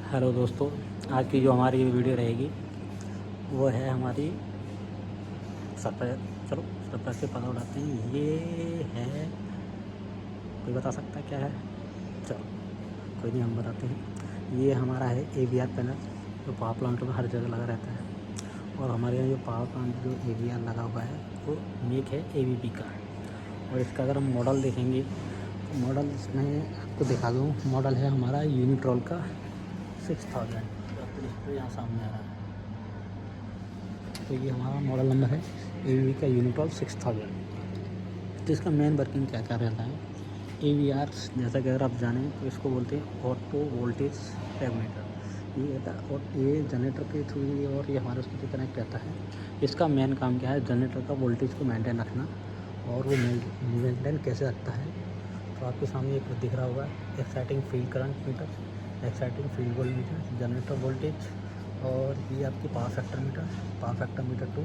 Hello दोस्तों, आज की जो हमारी वीडियो रहेगी वो है हमारी सरप्राइज। चलो सरप्राइज से पता उठाते हैं। ये है, कोई बता सकता है क्या है? चलो कोई नहीं, हम बताते हैं। ये हमारा है AVR पैनल, जो पावर प्लांट में हर जगह लगा रहता है। और हमारे यहाँ जो पावर प्लांट जो AVR लगा हुआ है वो मेक है ABB का। और इसका अगर हम मॉडल देखेंगे तो मॉडल इसमें आपको दिखा दूँ। मॉडल है हमारा यूनिट्रॉल का 6000। आपको डिस्प्ले यहाँ सामने आ रहा है, तो ये हमारा मॉडल नंबर है ABB का यूनिट्रॉल 6000। तो इसका मेन वर्किंग क्या क्या रहता है? AVR जैसा कि अगर आप जानें तो इसको बोलते हैं ऑटो वोल्टेज रेगुलेटर। ये रहता है, और ये जनरेटर के थ्रू और ये हमारे उसके कनेक्ट रहता है। इसका मेन काम क्या है? जनरेटर का वोल्टेज को मेंटेन रखना। और वो मेंटेन कैसे रखता है? तो आपके सामने एक दिख रहा होगा, exciting field current meter, exciting field volt meter, generator voltage, और ये आपकी पावर फैक्टर मीटर 2,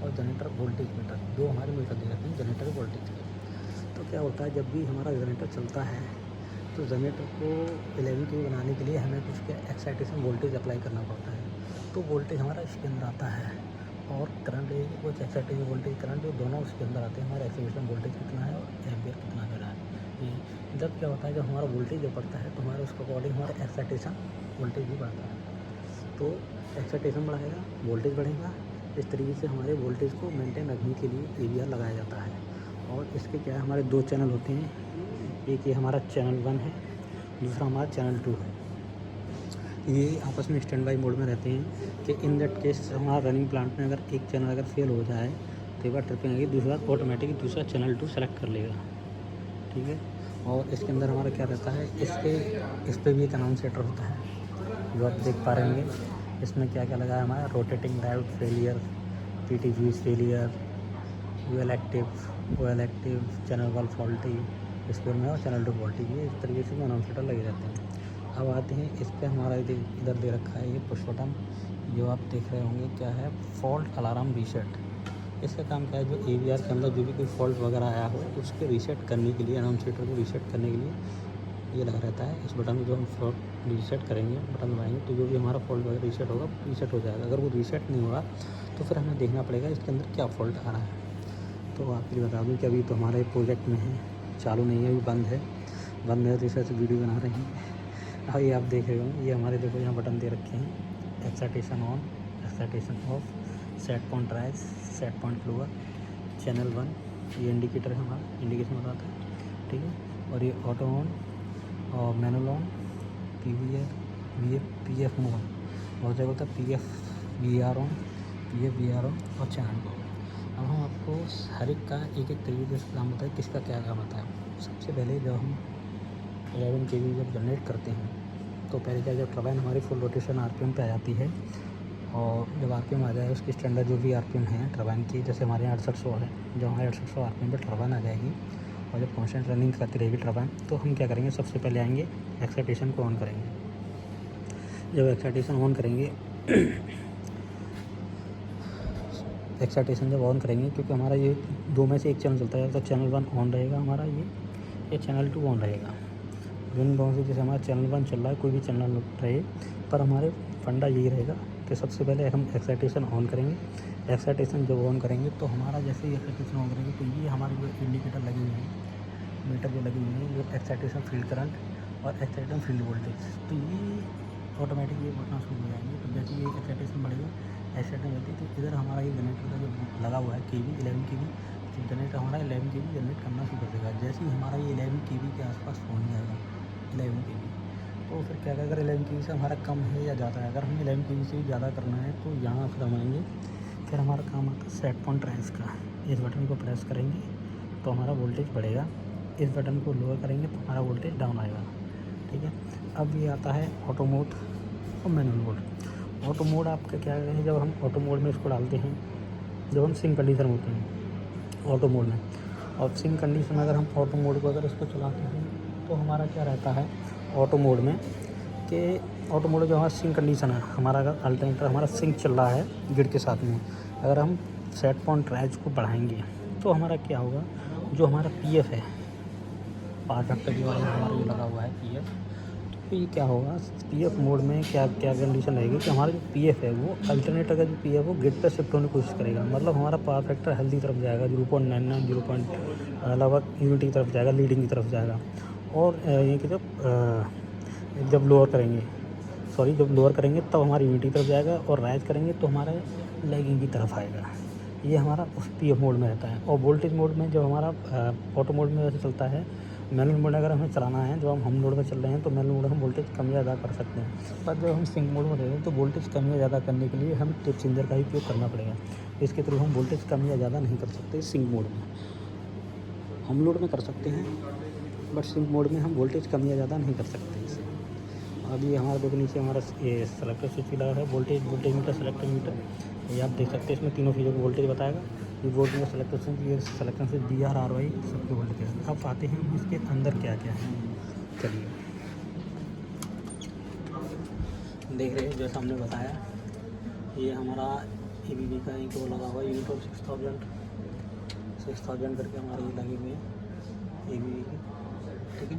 और जनरेटर वोल्टेज मीटर। दो हमारे मीटर दे रखे हैं जनरेटर वोल्टेज के। तो क्या होता है, जब भी हमारा जनरेटर चलता है तो जनरेटर को 11 kV बनाने के लिए हमें कुछ क्या एक्साइटेशन वोल्टेज अप्लाई करना पड़ता है। तो वोल्टेज हमारा इसके अंदर आता है, और करंट कुछ एक्साइटेशन वोल्टेज करंट दोनों उसके अंदर आते हैं। हमारा एक्साइटेशन वोल्टेज कितना है और एम्पियर कितना दे रहा है। ये जब क्या होता है, जब हमारा वोल्टेज जब बढ़ता है तो हमारे उसके अकॉर्डिंग हमारा एक्साइटेशन वोल्टेज भी बढ़ता है। तो एक्साइटेशन बढ़ाएगा, वोल्टेज बढ़ेगा। इस तरीके से हमारे वोल्टेज को मेंटेन रखने के लिए AVR लगाया जाता है। और इसके क्या है, हमारे दो चैनल होते हैं। एक ये हमारा चैनल 1 है, दूसरा हमारा चैनल 2 है। ये आपस में स्टैंड बाई मोड में रहते हैं कि इन दैट केस हमारा रनिंग प्लांट में अगर एक चैनल अगर फेल हो जाए तो एक बार ट्रिपिंग आएगी, दूसरी बार ऑटोमेटिक दूसरा चैनल 2 सेलेक्ट कर लेगा। ठीक है। और इसके अंदर हमारा क्या रहता है, इस पर भी एक अनाउंसेटर होता है जो आप देख पा रहे होंगे। इसमें क्या क्या लगा है हमारा, rotating diode failure, PTG failure, OL active, channel 1 faulty, spare में और चैनल 2 फॉल्टी। ये इस तरीके से अनाउंसेटर लगे रहते हैं। अब आते हैं इस पर, हमारा इधर दे रखा है ये पुश बटन, जो आप देख रहे होंगे क्या है, फॉल्ट अलार्म रीसेट। इसका काम क्या है, जो AVR के अंदर जो भी कोई फॉल्ट वगैरह आया हो उसके रीसेट करने के लिए, अनाउंसेटर को रीसेट करने के लिए ये लगा रहता है। इस बटन को जो हम फॉल्ट रीसेट करेंगे, बटन दबाएंगे तो जो भी हमारा फॉल्ट वगैरह रीसेट होगा, रीसेट हो जाएगा। अगर वो रीसेट नहीं होगा तो फिर हमें देखना पड़ेगा इसके अंदर क्या फ़ॉल्ट आ रहा है। तो आपके लिए बता दूँ कि अभी तो हमारे प्रोजेक्ट में है, चालू नहीं है, अभी बंद है तो इस वजह से वीडियो बना रहे हैं। और ये आप देख रहे हो, ये हमारे देखो यहाँ बटन दे रखे हैं, excitation on, excitation of, set point rise, set point lower, channel 1, ये इंडिकेटर है हमारा, इंडिकेशन बताता है। ठीक है। और ये ऑटो ऑन और मैनुअल ऑन, PF मोड, बहुत जगह होता है PF ऑन, और चैनल ऑन। अब हम आपको हर एक का एक एक तरीके से काम होता है, किसका क्या काम होता है। सबसे पहले जब हम 11 kV जब जनरेट करते हैं तो पहले क्या, जब टर्बाइन हमारी फुल रोटेशन RPM पे आ जाती है, और जब RPM आ जाए उसकी स्टैंडर्ड जो भी RPM है टर्बाइन की, जैसे हमारे यहाँ 6800 है, जब हमारे 6800 RPM पे टर्बाइन आ जाएगी और जब कॉन्स्टेंट रनिंग करती रहेगी टर्बाइन, तो हम क्या करेंगे, सबसे पहले आएंगे एक्साइटेशन को ऑन करेंगे। जब एक्साइटेशन ऑन करेंगे एक्साइटेशन जब ऑन करेंगे, क्योंकि हमारा ये दो में से एक चैनल चलता है, तो चैनल 1 ऑन रहेगा हमारा, ये चैनल 2 ऑन रहेगा। इन दोनों से जैसे हमारा चैनल 1 चल रहा है, कोई भी चैनल रहे, पर हमारे फंडा यही रहेगा कि सबसे पहले हम एक्साइटेशन ऑन करेंगे। एक्साइटेशन जब ऑन करेंगे तो हमारा जैसे ही एक्साइटेशन ऑन करेंगे तो ये हमारे जो इंडिकेटर लगे हुए हैं, मीटर जो लगे हुए हैं, ये एक्साइटेशन फील्ड करंट और एक्साइटेशन फील्ड वोल्टेज, तो ये ऑटोमेटिक ये बढ़ना शुरू हो जाएंगे। तो जैसे ये एक्साइटेशन बढ़ेगा, एक्साइटेशन बढ़ती है, तो इधर हमारा ये जनरेटर का जो लगा हुआ है KV 11 kV, तो जनरेटर हमारा 11 kV जनरेट करना शुरू कर देगा। जैसे ही हमारा ये 11 kV के आसपास पहुँच जाएगा 11 kV, तो फिर क्या अगर 11 kV से हमारा कम है या ज़्यादा है, अगर हमें 11 kV से भी ज़्यादा करना है तो यहाँ फिर हम आएंगे, फिर हमारा काम आता है सेट पॉइंट राइज का। इस बटन को प्रेस करेंगे तो हमारा वोल्टेज बढ़ेगा, इस बटन को लोअर करेंगे तो हमारा वोल्टेज डाउन आएगा। ठीक है। अब ये आता है ऑटो मोड और मैनुअल मोड। ऑटो मोड आपका क्या है, जब हम ऑटो मोड में इसको डालते हैं, जब हम सिंक कंडीशन होते हैं ऑटो मोड में, और सिंक कंडीशन अगर हम ऑटो मोड को अगर इसको चलाते हैं तो हमारा क्या रहता है ऑटो मोड में, कि ऑटो मोड जो हमारा सिंक कंडीशन है, हमारा अगर अल्टरनेटर हमारा सिंक चल रहा है ग्रिड के साथ में, अगर हम सेट पॉइंट राइज को बढ़ाएंगे तो हमारा क्या होगा, जो हमारा PF है, पावर फैक्टर जो हमारा जो लगा हुआ है PF, दोस्तों ये क्या होगा, पीएफ मोड में क्या क्या कंडीशन रहेगी कि हमारा जो पीएफ है वो अल्टरनेटर का जो पीएफ है वो गेट पर शिफ्ट होने की कोशिश करेगा। मतलब हमारा पावर फैक्टर हेल्दी तरफ जाएगा, 0.99 लगभग यूनिटी की तरफ जाएगा, लीडिंग की तरफ जाएगा। और ये कि जब लोअर करेंगे तब हमारी यूनिटी की तरफ जाएगा, और राइज करेंगे तो हमारा लैगिंग की तरफ आएगा। ये हमारा उस पीएफ मोड में रहता है। और वोल्टेज मोड में जब हमारा ऑटो मोड में वैसे चलता है, मैनुअल मोड अगर हमें चलाना है, जब हम लोड में चल रहे हैं तो मैनुअल मोड हम वोल्टेज कम या ज़्यादा कर सकते हैं। पर जब हम सिंक मोड में रहते हैं तो वोल्टेज कम या ज़्यादा करने के लिए हम टिप चेंजर का ही उपयोग करना पड़ेगा। इसके थ्रू हम वोल्टेज कम या ज़्यादा नहीं कर सकते। सिंक मोड में हम लोड में कर सकते हैं, बट सिंक मोड में हम वोल्टेज कम या ज़्यादा नहीं कर सकते इसे। अभी हमारे देखो नीचे हमारा ये सेलेक्टर स्विच भी लगा है, वोल्टेज मीटर, सेलेक्टर मीटर, ये आप देख सकते हैं। इसमें तीनों चीज़ों को वोल्टेज बताएगा। ये वोल्टेज में सेलेक्टर स्विच, ये सेलेक्टर स्विच BR RY सबके वोल्टेज है। अब आते हैं इसके अंदर क्या क्या है। चलिए देख रहे हैं, जैसा हमने बताया, ये हमारा ABB का एक वो लगा हुआ है, यूनिट ऑफ 6000 करके हमारे ये लगे हुए हैं ABB के, ठीक है।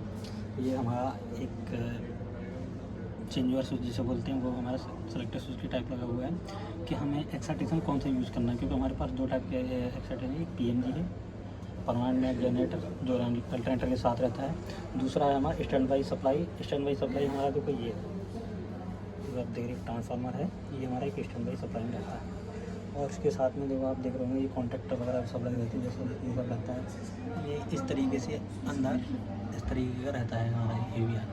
ये हमारा एक चेंजर स्विच जिसे बोलते हैं, वो हमारा सेलेक्टर स्विच की टाइप लगा हुआ है कि हमें एक्साइटेशन कौन सा यूज़ करना है, क्योंकि हमारे पास दो टाइप के एक्साइटेशन, एक PMG है, परमानेंट मैक जनरेटर, जो अल्टरनेटर के साथ रहता है। दूसरा है हमारा stand by supply. Stand by supply हमारा देखो ये आप देख रहे ट्रांसफार्मर है, ये हमारा एक स्टैंड बाई सप्लाई में रहता है। और इसके साथ में देखो आप देख रहे होंगे ये कॉन्टैक्टर वगैरह सब लगे रहते हैं, जैसे ऊपर रहता है ये इस तरीके से अंदर इस तरीके का रहता है हमारा AVR,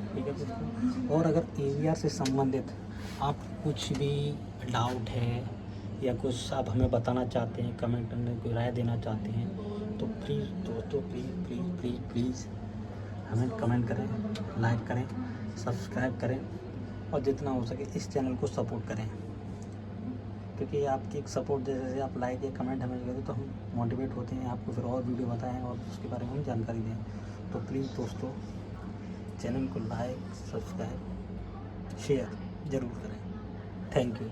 ठीक है दोस्तों। और अगर AVR से संबंधित आप कुछ भी डाउट है या कुछ आप हमें बताना चाहते हैं, कमेंट करने कोई राय देना चाहते हैं, तो प्लीज़ दोस्तों प्लीज़ हमें कमेंट करें, लाइक करें, सब्सक्राइब करें, और जितना हो सके इस चैनल को सपोर्ट करें, क्योंकि आपकी एक सपोर्ट जैसे आप लाइक या कमेंट हमें करें तो हम मोटिवेट होते हैं आपको फिर और वीडियो बताएं और उसके बारे में हम जानकारी दें। तो प्लीज़ दोस्तों चैनल को लाइक, सब्सक्राइब, शेयर ज़रूर करें। Thank you.